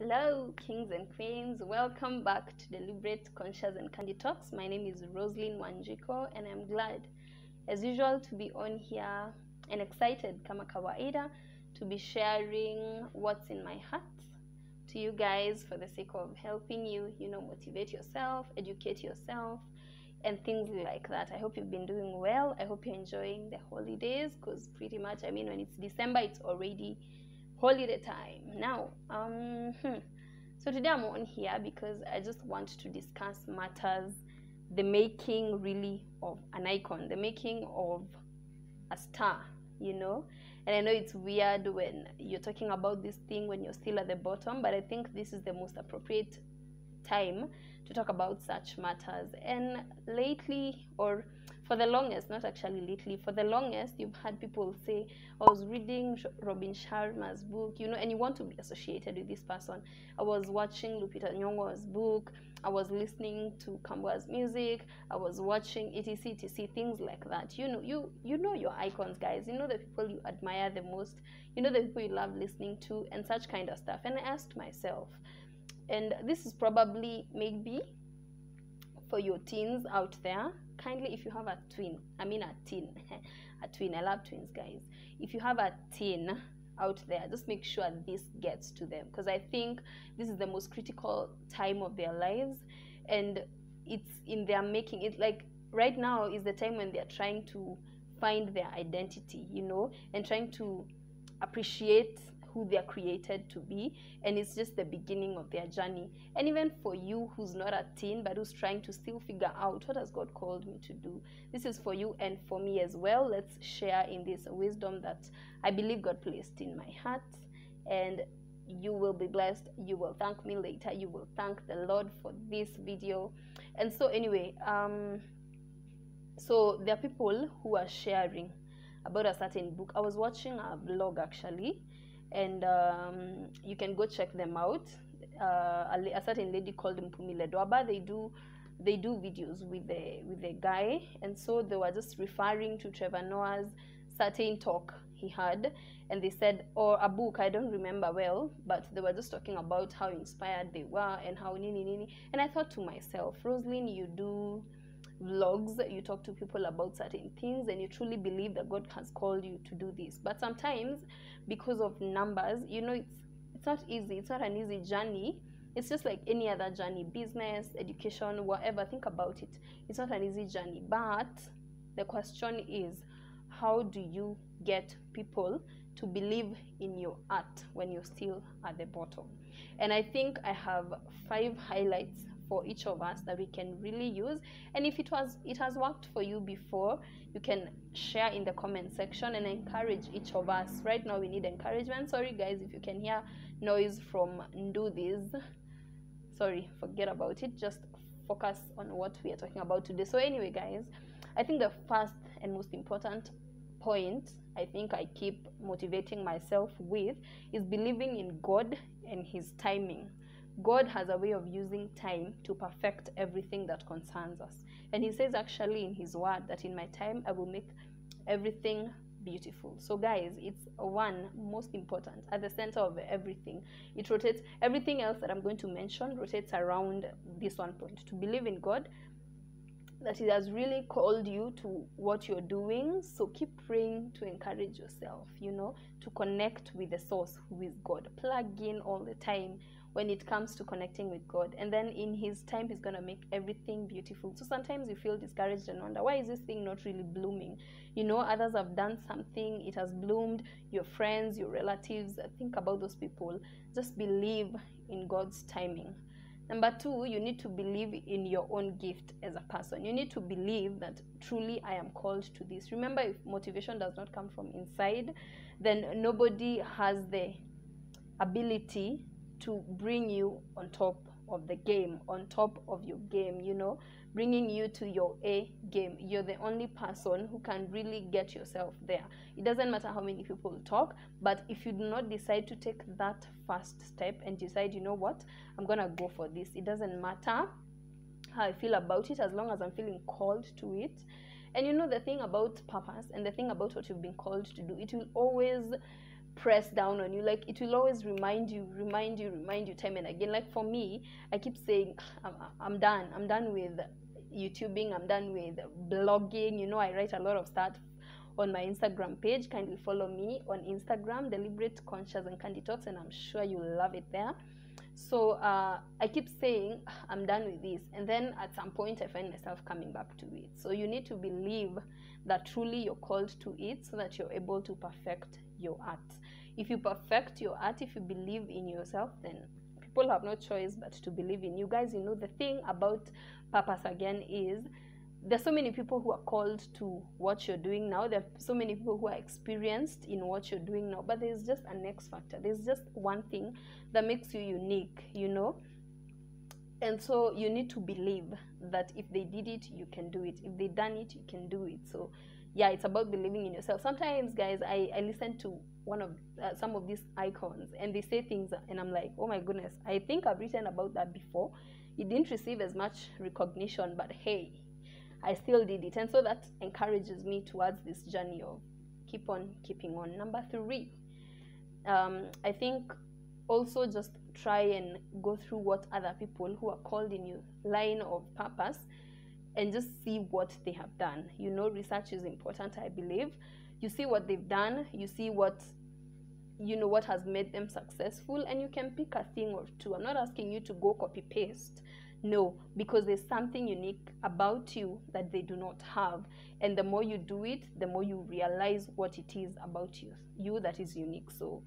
Hello, kings and queens. Welcome back to Deliberate, Conscious, and Candy Talks. My name is Roslyn Wanjiko, and I'm glad, as usual, to be on here and excited, kama kawaida, to be sharing what's in my heart to you guys for the sake of helping you, motivate yourself, educate yourself, and things like that. I hope you've been doing well. I hope you're enjoying the holidays because pretty much, when it's December, it's already holiday time now. So today I'm on here because I just want to discuss matters, the making really of an icon, the making of a star, and I know it's weird when you're talking about this thing when you're still at the bottom, but I think this is the most appropriate time to talk about such matters. And lately, or for the longest, not actually lately, for the longest, you've had people say, I was reading Robin Sharma's book, and you want to be associated with this person. I was watching Lupita Nyong'o's book, I was listening to Kamba's music, I was watching etc, things like that. You know your icons, guys. You know the people you admire the most, you know the people you love listening to, and such kind of stuff. And I asked myself, and this is probably maybe for your teens out there, kindly, if you have a twin, a teen, a twin, I love twins, guys. If you have a teen out there, just make sure this gets to them, because I think this is the most critical time of their lives, and it's in their making. It like right now is the time when they're trying to find their identity, and trying to appreciate who they're created to be, and it's just the beginning of their journey. And even for you who's not a teen but who's trying to still figure out what has God called me to do, this is for you and for me as well. Let's share in this wisdom that I believe God placed in my heart, and you will be blessed. You will thank me later. You will thank the Lord for this video. And so anyway, so there are people who are sharing about a certain book. I was watching a vlog actually, and you can go check them out. A certain lady called Mpumile Dwaba, they do videos with the guy, and so they were just referring to Trevor Noah's certain talk he had, and they said, or a book, I don't remember well, but they were just talking about how inspired they were and how nini. And I thought to myself, Roslyn, you do vlogs, you talk to people about certain things, and you truly believe that God has called you to do this. But sometimes, because of numbers, it's not easy. It's not an easy journey. It's just like any other journey, business, education, whatever. Think about it. It's not an easy journey. But the question is, how do you get people to believe in your art when you're still at the bottom? And I think I have 5 highlights for each of us that we can really use. And if it has worked for you before, you can share in the comment section and encourage each of us. Right now we need encouragement. Sorry guys if you can hear noise from this. Sorry, forget about it. Just focus on what we are talking about today. So anyway guys, I think the first and most important point I think I keep motivating myself with is believing in God and his timing. God has a way of using time to perfect everything that concerns us. And he says actually in his word that in my time I will make everything beautiful. So guys, it's one most important at the center of everything. It rotates, everything else that I'm going to mention rotates around this one point: to believe in God, that he has really called you to what you're doing. So keep praying to encourage yourself, to connect with the source, who is God. Plug in all the time when it comes to connecting with God, and then in his time he's going to make everything beautiful. So sometimes you feel discouraged and wonder, why is this thing not really blooming? Others have done something, it has bloomed. Your friends, your relatives, think about those people. Just believe in God's timing. Number 2, you need to believe in your own gift as a person. You need to believe that truly I am called to this. Remember, if motivation does not come from inside, then nobody has the ability to bring you on top of the game, on top of your game, bringing you to your A game. You're the only person who can really get yourself there. It doesn't matter how many people talk, but if you do not decide to take that first step and decide, you know what, I'm gonna go for this, it doesn't matter how I feel about it, as long as I'm feeling called to it. And the thing about purpose and the thing about what you've been called to do, it will always press down on you. Like, it will always remind you time and again. Like, for me, I keep saying, I'm done with YouTubing, I'm done with blogging. You know, I write a lot of stuff on my Instagram page. Kindly follow me on Instagram, Deliberate, Conscious, and Candy Talks, and I'm sure you'll love it there. So I keep saying, I'm done with this, and then at some point I find myself coming back to it. So you need to believe that truly you're called to it, so that you're able to perfect your art. If you perfect your art, if you believe in yourself, then people have no choice but to believe in you. Guys, you know, the thing about purpose again is, there's so many people who are called to what you're doing now. There are so many people who are experienced in what you're doing now, but there's just an X factor. There's just one thing that makes you unique, you know. And so you need to believe that if they did it, you can do it. If they done it, you can do it. So yeah, it's about believing in yourself. Sometimes, guys, I listen to one of some of these icons, and they say things, and I'm like, oh my goodness, I think I've written about that before. It didn't receive as much recognition, but hey, I still did it. And so that encourages me towards this journey of keep on keeping on. Number 3, I think also just try and go through what other people who are called in your line of purpose, and just see what they have done. You know, research is important, I believe. You see what they've done, you see what, you know, what has made them successful, and you can pick a thing or two. I'm not asking you to go copy paste. No, because there's something unique about you that they do not have. And the more you do it, the more you realize what it is about you that is unique. So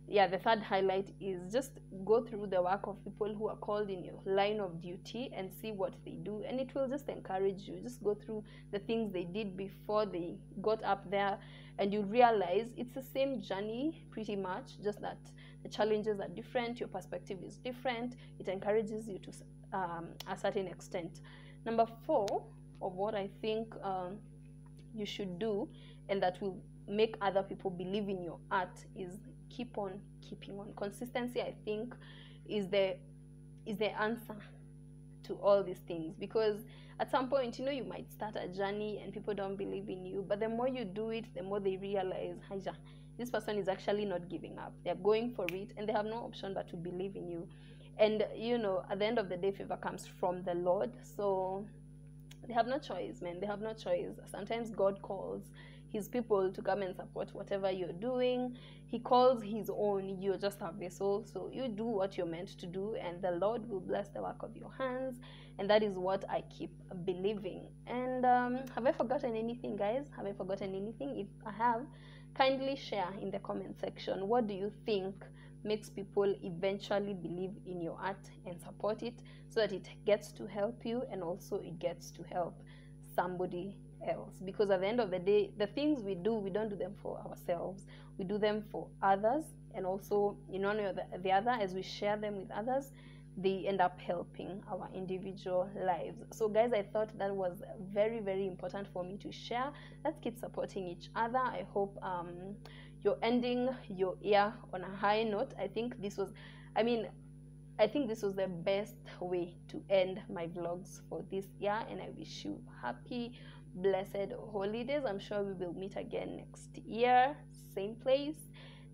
yeah, the third highlight is just go through the work of people who are called in your line of duty and see what they do, and it will just encourage you. Just go through the things they did before they got up there, and you realize it's the same journey pretty much, just that the challenges are different, your perspective is different. It encourages you to a certain extent. Number 4 of what I think you should do, and that will make other people believe in your art, is keep on keeping on. Consistency, I think, is the answer to all these things, because at some point, you know, you might start a journey and people don't believe in you, but the more you do it, the more they realize, Haja, this person is actually not giving up. They're going for it, and they have no option but to believe in you. And you know, at the end of the day, favor comes from the Lord, so they have no choice, man. They have no choice. Sometimes God calls his people to come and support whatever you're doing. He calls his own. You're just a vessel, so you do what you're meant to do, and the Lord will bless the work of your hands. And that is what I keep believing. And have I forgotten anything, guys? Have I forgotten anything? If I have, kindly share in the comment section. What do you think makes people eventually believe in your art and support it, so that it gets to help you, and also it gets to help somebody else? Because at the end of the day, the things we do, we don't do them for ourselves. We do them for others, and also in one way or the other, as we share them with others, they end up helping our individual lives. So guys, I thought that was very, very important for me to share. Let's keep supporting each other. I hope you're ending your year on a high note. I think this was the best way to end my vlogs for this year, and I wish you happy, blessed holidays. I'm sure we will meet again next year, same place,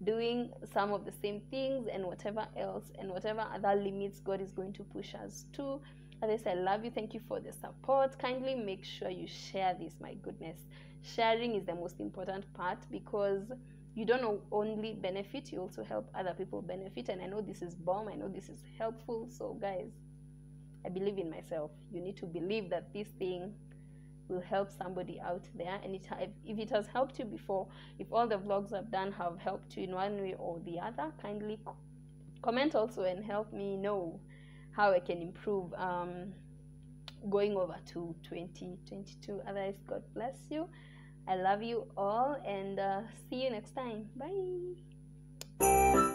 doing some of the same things, and whatever else and whatever other limits God is going to push us to. Others, I love you. Thank you for the support. Kindly make sure you share this. My goodness, sharing is the most important part, because you don't only benefit, you also help other people benefit. And I know this is bomb, I know this is helpful. So guys, I believe in myself. You need to believe that this thing will help somebody out there. And if it has helped you before, if all the vlogs I've done have helped you in one way or the other, kindly comment also and help me know how I can improve going over to 2022. Otherwise, God bless you. I love you all, and see you next time. Bye.